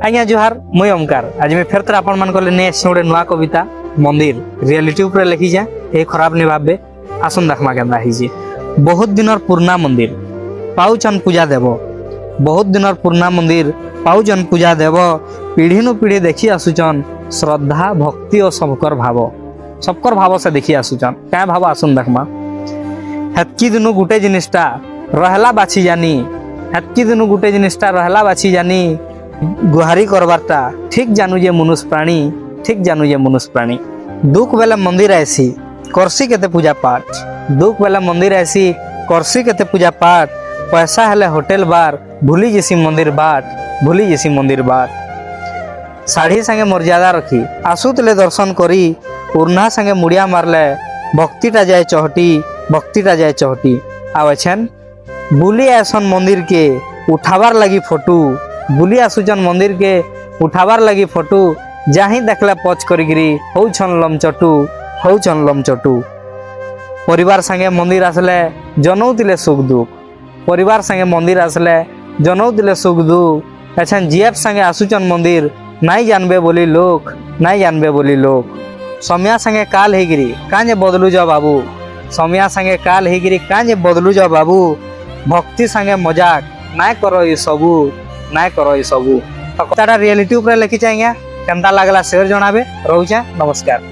आज्ञा जुहार मुई ओमकार आज मैं फिर आपण मान को ने गोटे नुआ कविता मंदिर रियलिटी ऊपर लिखी जाए ये खराब नहीं भावे आसन देखमा केन्दा हिजे। बहुत दिनर पुराना मंदिर पाउचन पूजा देव, बहुत दिनर पुराना मंदिर पाउचन पूजा देव, पीढ़ी नु पीढ़ी देखी आसुचन श्रद्धा भक्ति और सबकर भाव से देखी आसुचन क्या भाव आसन देखमा। हेतकी दिनु गुटे जिनिसटा रहला बाछी जानी, हेतकी दिनु गुटे जिनिसटा रहला बाछी जानी, गुहारी करबारटा ठीक जानू जे मनुष्य प्राणी, ठीक जानू जे मनुष्य प्राणी। दुख बेला मंदिर ऐसी करसी केते पूजा पाठ, दुख बेला मंदिर ऐसी करसी केते पूजा पाठ, पैसा हेले होटल बार भूली जैसी मंदिर बाट, भूली जैसी मंदिर बाट। साड़ी संगे मर्यादा रखी आसुतले दर्शन करी, उर्ना संगे मुड़िया मारले भक्तिटा जाए चहटी, भक्तिटा जाए चहटी। आवेछन बुली आसन मंदिर के उठावार लगी फोटो, बुली आसुचन मंदिर के उठावार लगी फोटो, जाही देखला पच करिगिरी होउछन लमचटू, होउछन लमचटू। परिवार संगे मंदिर आसले जनौतिले सुख दुख, परिवार संगे मंदिर आसले जनौतिले सुख दुख। एछन जीएफ संगे आसुचन मंदिर नाई जानबे बोली लोक, नाई जानबे बोली लोक। समय संगे काल हेगिरी कांजे बदलू जा बाबू, समय संगे काल हेगिरी कांजे बदलू जा बाबू। भक्ति संगे मजाक नाय करो ये सबू, नाय करो ये सबू। तो रियलिटी ऊपर लिखी चाहिए केनता लागला शेयर जनाबे। रोचे नमस्कार।